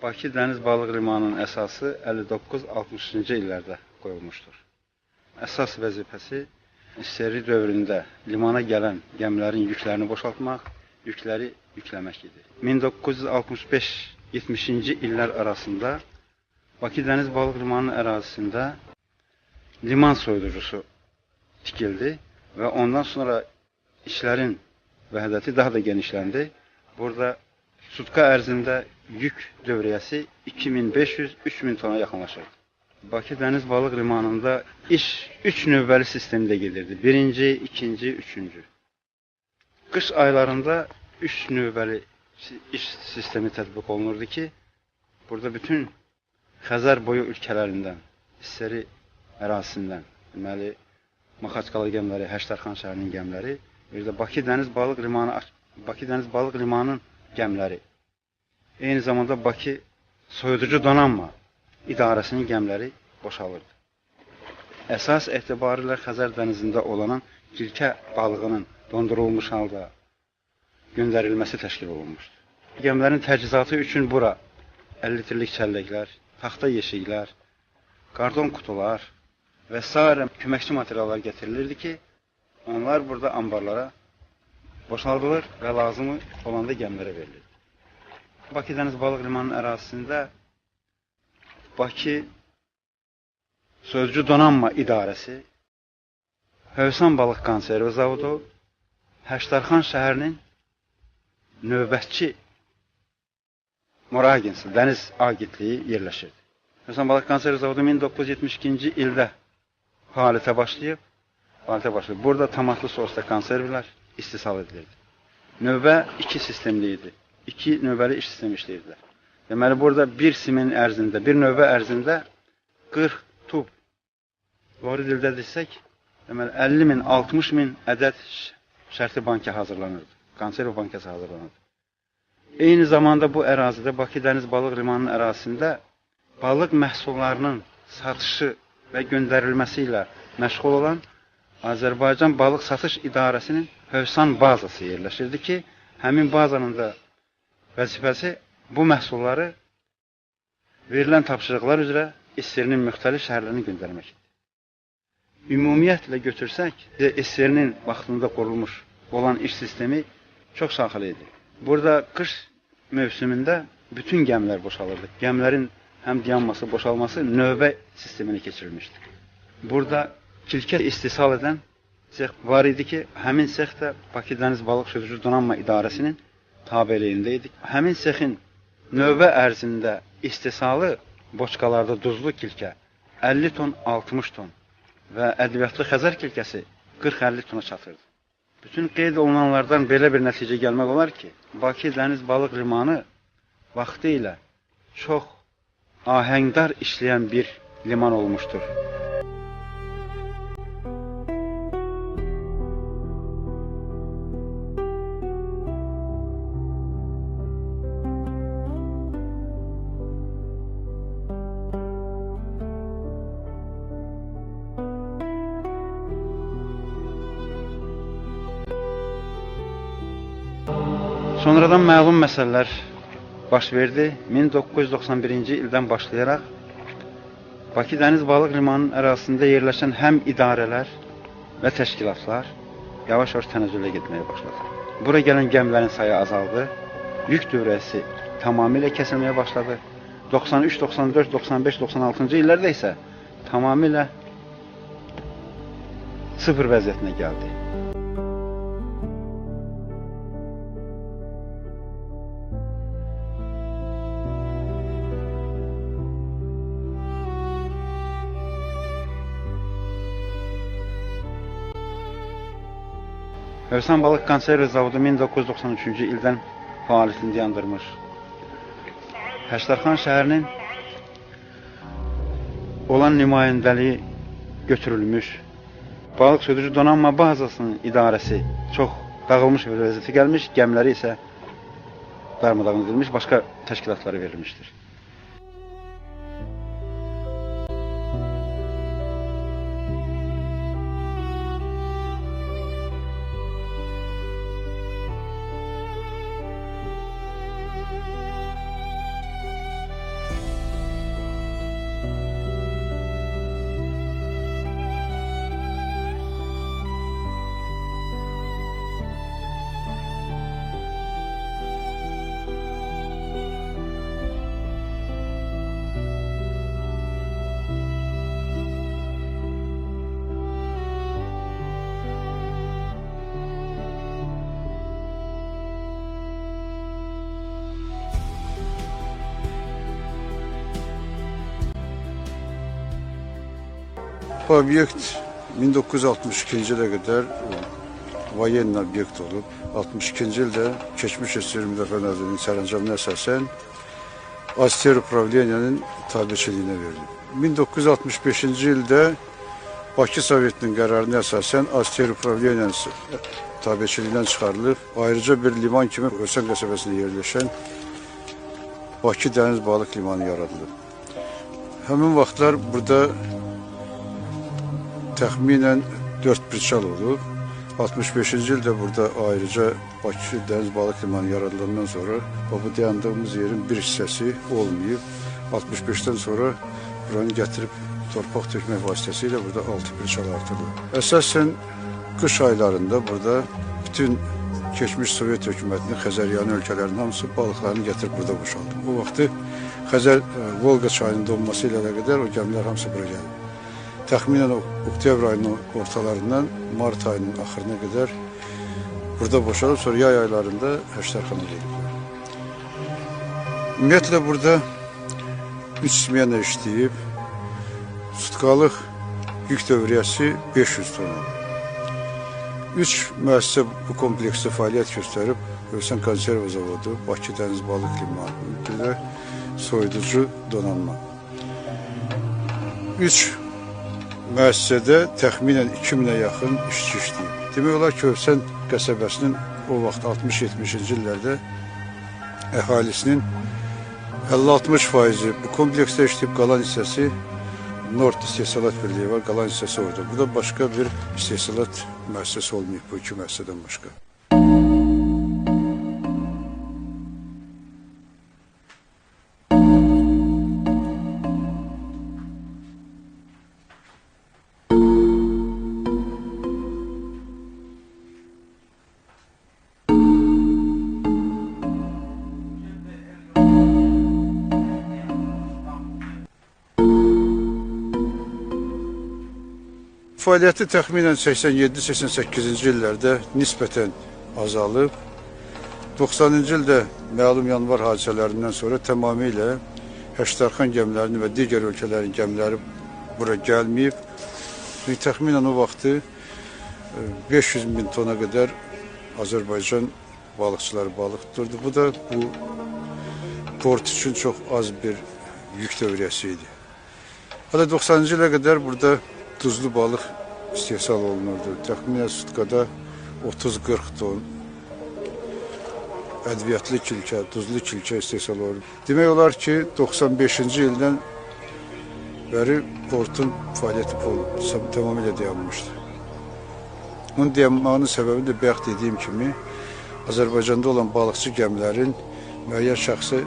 Bakı Dəniz Balıq Limanının əsası 59-60-cı illərdə qoyulmuşdur. Əsas vəzifəsi SSRİ dövründə limana gələn gəmilərin yüklərini boşaltmaq, yükləri yükləmək idi. 1965-70-ci illər arasında Bakı Dəniz Balıq Limanının ərazisində liman soyuducusu tikildi və ondan sonra işlərin vəhdəti daha da genişləndi. Burada sutka ərzində yük dövriyyəsi 2500-3000 tona yaxınlaşırdı. Bakı Dəniz Balıq Limanında iş 3 növbəli sistemdə gedirdi. Birinci, ikinci, üçüncü. Qış aylarında 3 növbəli iş sistemi tətbiq olunurdu ki, burada bütün Xəzər boyu ölkələrindən, SSRİ ərazisindən, deməli, Maxaçqala gəmiləri, Həştərxan şəhərinin gəmiləri, bir də Bakı Dəniz Balıq Limanının gəmiləri. Eyni zamanda Bakı Soyuducu Donanma İdarəsinin gəmiləri boşalırdı. Əsas etibarilə Xəzər dənizində olan kilkə balığının dondurulmuş halda göndərilməsi təşkil olunmuşdur. Gəmilərin təchizatı üçün bura 50 litrlik çəlləklər, taxta yeşiklər, karton kutular və s. köməkçi materiallar gətirilirdi ki, onlar burada ambarlara boşaldılır və lazımı olanda gəmilərə verilirdi. Bakı Dəniz Balıq Limanının ərazisində Bakı Soyuducu Donanma İdarəsi, Hövsan Balıq Konservi Zavodu, Həştərxan şəhərinin növbətçi Moragensi, dəniz agentliyi yerləşirdi. Hövsan Balıq Konservi Zavodu 1972-ci ildə fəaliyyətə başlayıb. Burada tomatlı sosda konservlər istisal edilirdi. Növbə 2 sistemli idi. 2 növbəli iş sistemi işləyirdilər. Deməli, burada bir növbə ərzində 40 tub, doğru dildə desək, 50 min, 60 min ədəd şərti bankə hazırlanırdı. Konserv bankəsi hazırlanırdı. Eyni zamanda bu ərazidə, Bakı Dəniz Balıq Limanının ərazisində balıq məhsullarının satışı və göndərilməsi ilə məşğul olan Azərbaycan Balıq Satış İdarəsinin Hövsan bazası yerləşirdi ki, həmin bazanın da vəzifəsi bu məhsulları verilən tapşırıqlar üzrə SSRİ-nin müxtəlif şəhərlərinə göndərməkdir. Ümumiyyətlə götürsək, SSRİ-nin vaxtında qurulmuş olan iş sistemi çox şaxəli idi. Burada qış mövsümündə bütün gəmilər boşalırdı. Gəmilərin həm dayanması, boşalması növbə sisteminə keçirilmişdi. Burada kilkə istisal edən sex var idi ki, həmin sex də Bakı Dəniz Balıq Soyuducu Donanma İdarəsinin tabeliyində idi. Həmin sexin növbə ərzində istisalı boçkalarda duzlu kilkə 50 ton, 60 ton və ədviyyatlı Xəzər kilkəsi 40-50 tona çatırdı. Bütün qeyd olunanlardan belə bir nəticə gəlmək olar ki, Bakı Dəniz Balıq Limanı vaxtı ilə çox ahəngdar işləyən bir liman olmuşdur. Sonradan məlum məsələlər baş verdi. 1991-ci ildən başlayaraq Bakı Dəniz Balıq Limanının ərazisində yerləşən həm idarələr və təşkilatlar yavaş-yavaş tənəzzülə getməyə başladı. Bura gələn gəmilərin sayı azaldı, yük dövrəsi tamamilə kəsilməyə başladı. 93, 94, 95, 96-cı illərdə isə tamamilə sıfır vəziyyətinə gəldi. Hövsan Balıq Konservi Zavodu 1993-cü ildən fəaliyyətini dayandırmış. Həştərxan şəhərinin olan nümayəndəliyi götürülmüş. Balıq Soyuducu Donanma bazasının idarəsi çox dağılmış bir vəziyyətə gəlmiş, gəmiləri isə darmadağın edilmiş, başqa təşkilatlara verilmişdir. Bu obyekt 1962-ci ilə qədər voyenn obyekt olub. 62-ci ildə keçmiş SSR Müdafiə Nazirliyinin sərəncamına əsasən Aster Upravleniyanın tabiçiliyinə verilib. 1965-ci ildə Bakı Sovetinin qərarına əsasən Aster Upravleniyanın tabiçiliyindən çıxarılıb. Ayrıca bir liman kimi Ölsən qəsəbəsində yerləşən Bakı Dəniz Balıq Limanı yaradılıb. Həmin vaxtlar burada təxminən 4 birçal olub. 65-ci ildə burada ayrıca Bakı Dəniz Balıq Limanı yaradılandan sonra bu dayandığımız yerin bir hissəsi olmayıb. 65-dən sonra buranı gətirib torpaq tökmək vasitəsilə burada 6 birçal artırılıb. Əsasən qış aylarında burada bütün keçmiş Sovet hökumətinin Xəzəryanı ölkələrinin hamısı balıqlarını gətirib burada boşaldı. Bu vaxtı Volqa çayının donması ilə qədər o gəmilər hamısı bura gəlib. Təxminən oktyabr ayının ortalarından mart ayının axırına qədər burada boşalıb, sonra yay aylarında Həştərxana gediblər. Ümumiyyətlə burada 3 smena işləyib, sutkalıq yük dövriyyəsi 500 ton. 3 müəssisə bu kompleksdə fəaliyyət göstərib, Ölsən Konserva Zavodu, Bakı Dəniz Balıq Limanı, bir də soyuducu donanma. 3 müəssisədə təxminən 2000-ə yaxın işçi işləyib. Demək olar ki, Ölsən qəsəbəsinin o vaxt 60-70-ci illərdə əhalisinin 50-60% bu kompleksdə işləyib, qalan hissəsi Nord İstehsalat Birliyi var, qalan hissəsi orada. Bu da başqa bir istehsalat müəssisəsi olmayıb bu iki müəssisədən başqa. Fəaliyyəti təxminən 87-88-ci illərdə nisbətən azalıb. 90-cı ildə məlum yanvar hadisələrindən sonra tamamilə Həştərxan gəmilərinin və digər ölkələrin gəmiləri bura gəlməyib. Təxminən o vaxtı 500 min tona qədər Azərbaycan balıqçıları balıq tuturdu. Bu da bu port üçün çox az bir yük dövriyyəsi idi. Hələ 90-cı ilə qədər burada tuzlu balıq istehsal olunurdu. Təxminən sutkada 30-40 ton ədviyyatlı kilkə, tuzlu kilkə istehsal olunur. Demək olar ki, 95-ci ildən bəri portun fəaliyyəti tamamilə dayanmışdı. Bunun dayanmağının səbəbi də bayaq dediyim kimi, Azərbaycanda olan balıqçı gəmilərin müəyyən şəxsi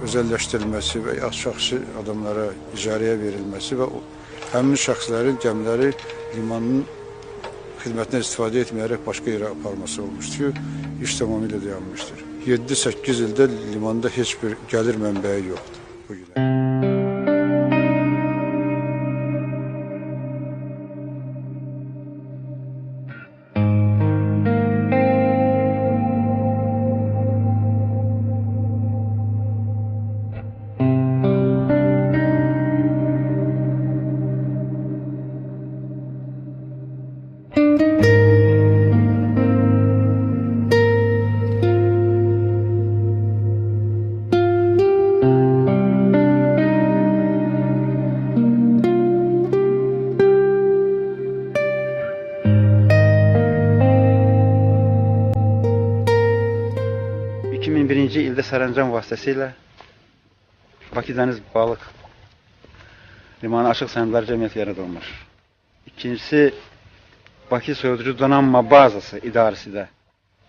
özəlləşdirilməsi və ya şəxsi adamlara icarəyə verilməsi və həmin şəxslərin gəmiləri limanın xidmətinə istifadə etməyərək başqa yerə aparması olmuşdur ki, iş tamamilə dayanmışdır. 7-8 ildə limanda heç bir gəlir mənbəyi yoxdur bu günə. ildə sərəncam vasitəsilə Bakı Dəniz Balıq Limanı Açıq Səhmdar Cəmiyyəti yaradılmış. İkincisi, Bakı Soyuducu Donanma Bazası idarəsi də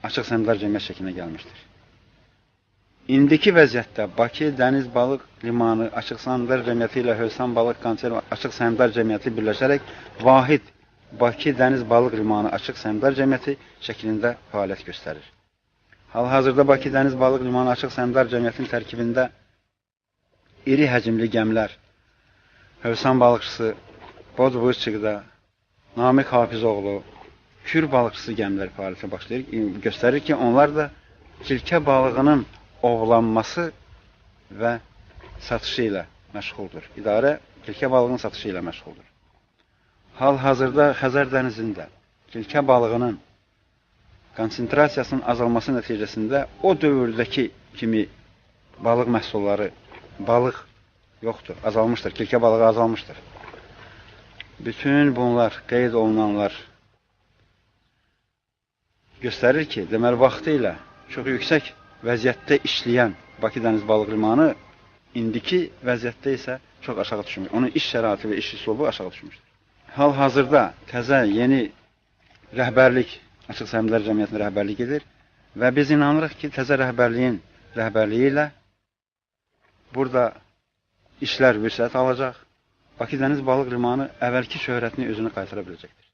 Açıq Səhmdar Cəmiyyət şəklinə gəlmişdir. İndiki vəziyyətdə Bakı Dəniz Balıq Limanı Açıq Səhmdar Cəmiyyəti ilə Hövsan Balıq Konserv Açıq Səhmdar Cəmiyyəti birləşərək vahid Bakı Dəniz Balıq Limanı Açıq Səhmdar Cəmiyyəti şəklində fəaliyyət göstərir. Hal-hazırda Bakı Dəniz Balıq Limanı Açıq Səhmdar Cəmiyyətinin tərkibində iri həcmli gəmilər, Hövsan balıqçısı Bodbuz Çıqda, Namiq Hafizoğlu, Kür balıqçısı gəmilər fəaliyyətə başlayır. Göstərir ki, onlar da kilkə balığının ovlanması və satışı ilə məşğuldur. İdarə kilkə balığının satışı ilə məşğuldur. Hal-hazırda Xəzər dənizində kilkə balığının konsentrasiyasının azalması nəticəsində o dövrdəki kimi balıq məhsulları, balıq yoxdur, azalmışdır, kilkə balığı azalmışdır. Bütün bunlar, qeyd olunanlar göstərir ki, deməli, vaxtı ilə çox yüksək vəziyyətdə işləyən Bakı Dəniz Balıq Limanı indiki vəziyyətdə isə çox aşağı düşmüş. Onun iş şəraiti və iş üslubu aşağı düşmüşdür. Hal-hazırda təzə, yeni rəhbərlik Açıq Səhmdar Cəmiyyətinə rəhbərlik edir və biz inanırıq ki, təzə rəhbərliyin rəhbərliyi ilə burada işlər vüsət alacaq. Bakı Dəniz Balıq Limanı əvvəlki şöhrətini özünə qaytara biləcəkdir.